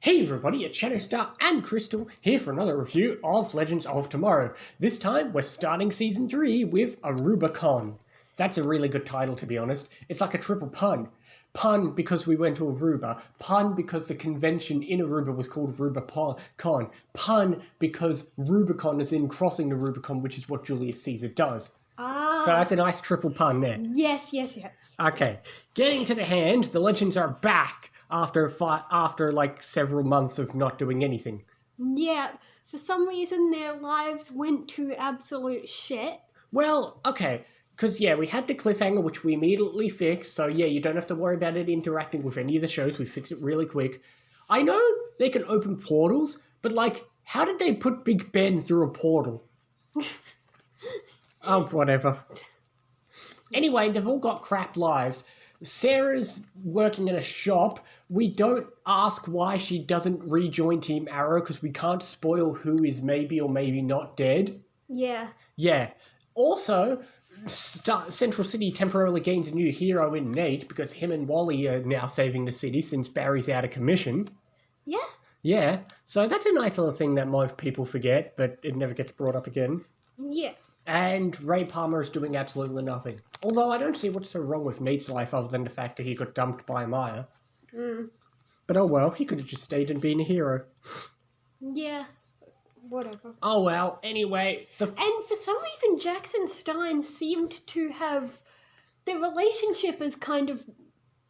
Hey everybody, it's Shadowstar and Crystal here for another review of Legends of Tomorrow. This time we're starting Season 3 with Aruba. That's a really good title, to be honest. It's like a triple pun. Pun because we went to Aruba. Pun because the convention in Aruba was called Rubicon. Pun because Rubicon is in crossing the Rubicon, which is what Julius Caesar does. Ah. So that's a nice triple pun there. Yes. Okay, getting to the hand, the Legends are back after like several months of not doing anything. Yeah, for some reason their lives went to absolute shit. Well, okay, because yeah, we had the cliffhanger, which we immediately fixed, so yeah, you don't have to worry about it interacting with any of the shows, we fix it really quick. I know they can open portals, but like, how did they put Big Ben through a portal? Oh, whatever. Anyway, they've all got crap lives. Sarah's working in a shop. We don't ask why she doesn't rejoin Team Arrow because we can't spoil who is maybe or maybe not dead. Yeah. Yeah. Also, Central City temporarily gains a new hero in Nate because him and Wally are now saving the city since Barry's out of commission. Yeah. Yeah. So that's a nice little thing that most people forget, but it never gets brought up again. Yeah. And Ray Palmer is doing absolutely nothing. Although I don't see what's so wrong with Nate's life other than the fact that he got dumped by Maya. But oh well, he could have just stayed and been a hero. Yeah. Whatever. Oh well, anyway. And for some reason, Jackson Stein seemed to have... Their relationship has kind of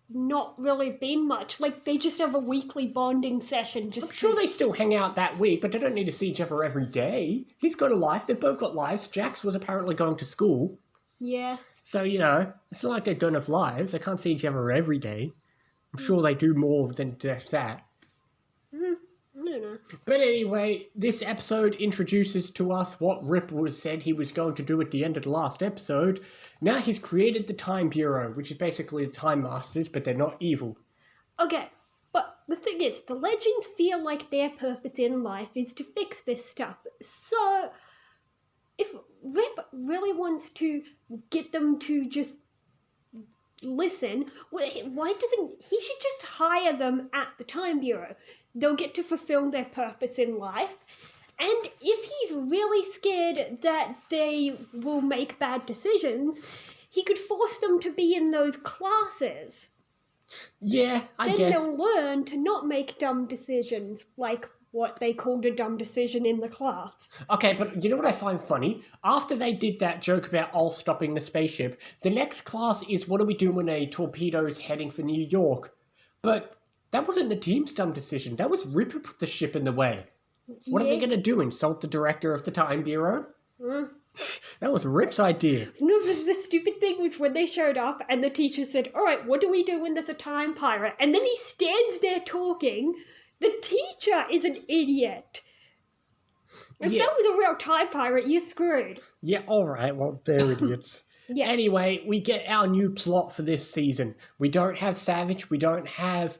not really been much. Like, they just have a weekly bonding session. I'm sure they still hang out that week, but they don't need to see each other every day. He's got a life. They've both got lives. Jax was apparently going to school. Yeah. So, you know, it's not like they don't have lives. They can't see each other every day. I'm sure they do more than just that. I don't know. But anyway, this episode introduces to us what Rip said he was going to do at the end of the last episode. Now he's created the Time Bureau, which is basically the Time Masters, but they're not evil. Okay, but the thing is, the Legends feel like their purpose in life is to fix this stuff. So, if Rip really wants to get them to just listen, why doesn't he should just hire them at the Time Bureau? They'll get to fulfill their purpose in life. And if he's really scared that they will make bad decisions, he could force them to be in those classes. Yeah, I guess. Then they'll learn to not make dumb decisions, like what they called a dumb decision in the class. Okay, but you know what I find funny? After they did that joke about all stopping the spaceship, the next class is what do we do when a torpedo is heading for New York? But that wasn't the team's dumb decision. That was Rip who put the ship in the way. What are they going to do, insult the director of the Time Bureau? That was Rip's idea. No, the stupid thing was when they showed up and the teacher said, all right, what do we do when there's a time pirate? And then he stands there talking. The teacher is an idiot. If that was a real time pirate, you're screwed. Yeah, all right, well, they're idiots. Yeah. Anyway, we get our new plot for this season. We don't have Savage, we don't have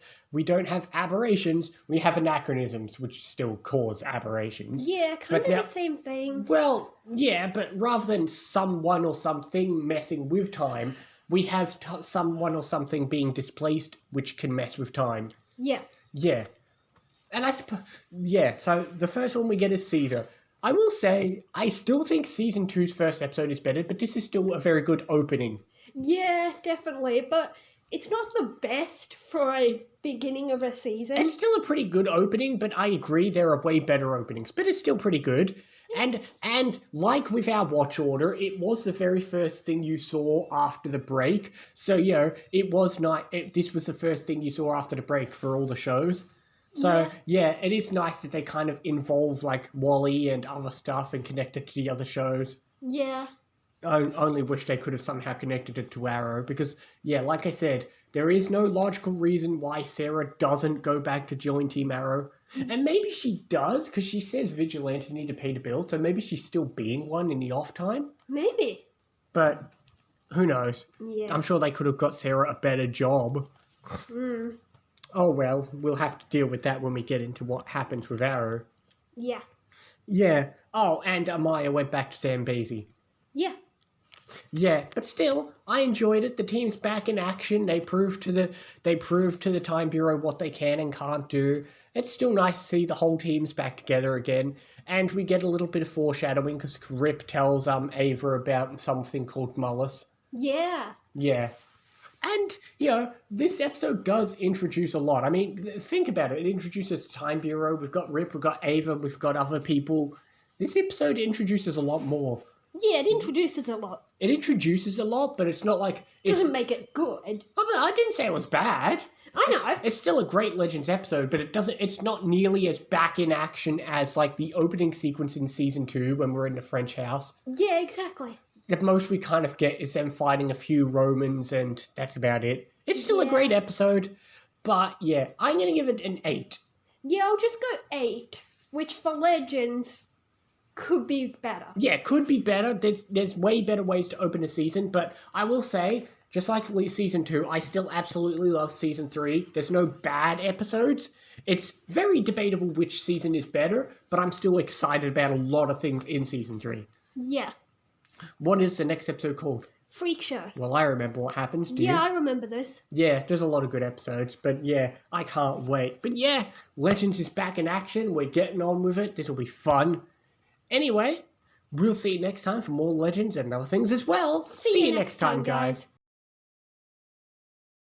aberrations, we have anachronisms, which still cause aberrations. Yeah, kind of the same thing. Well, yeah, but rather than someone or something messing with time, we have someone or something being displaced, which can mess with time. Yeah. Yeah. And I suppose, yeah, so the first one we get is Caesar. I will say, I still think Season 2's first episode is better, but this is still a very good opening. Yeah, definitely, but it's not the best for a beginning of a season. It's still a pretty good opening, but I agree there are way better openings, but it's still pretty good. And like with our watch order, it was the very first thing you saw after the break. So, you know, it was not, this was the first thing you saw after the break for all the shows. So, yeah, it is nice that they kind of involve, like, Wally and other stuff and connect it to the other shows. Yeah. I only wish they could have somehow connected it to Arrow, because, yeah, like I said, there is no logical reason why Sarah doesn't go back to join Team Arrow. And maybe she does, because she says vigilantes need to pay the bills, so maybe she's still being one in the off time. Maybe. But who knows? Yeah. I'm sure they could have got Sarah a better job. Oh, well, we'll have to deal with that when we get into what happens with Arrow. Yeah. Yeah. Oh, and Amaya went back to Zambezi. Yeah. Yeah, but still, I enjoyed it. The team's back in action. They proved to the Time Bureau what they can and can't do. it's still nice to see the whole team's back together again. And we get a little bit of foreshadowing because Rip tells Ava about something called Mullis. Yeah. Yeah. And, this episode does introduce a lot. I mean, think about it. It introduces Time Bureau. We've got Rip, we've got Ava, we've got other people. This episode introduces a lot more. Yeah, it introduces a lot. It introduces a lot, but it's not like... It doesn't make it good. I didn't say it was bad. I know. It's still a great Legends episode, but it's not nearly as back in action as, like, the opening sequence in Season 2 when we're in the French house. Yeah, exactly. The most we kind of get is them fighting a few Romans, and that's about it. It's still a great episode, but yeah, I'm going to give it an 8. Yeah, I'll just go 8, which for Legends could be better. Yeah, could be better. There's way better ways to open a season, but I will say, just like Season 2, I still absolutely love Season 3. There's no bad episodes. It's very debatable which season is better, but I'm still excited about a lot of things in Season 3. Yeah. What is the next episode called? Freak Show. Well, I remember what happens. Do you? Yeah, I remember this. Yeah, there's a lot of good episodes, but yeah, I can't wait. But yeah, Legends is back in action. We're getting on with it. This will be fun. Anyway, we'll see you next time for more Legends and other things as well. See you next time, guys.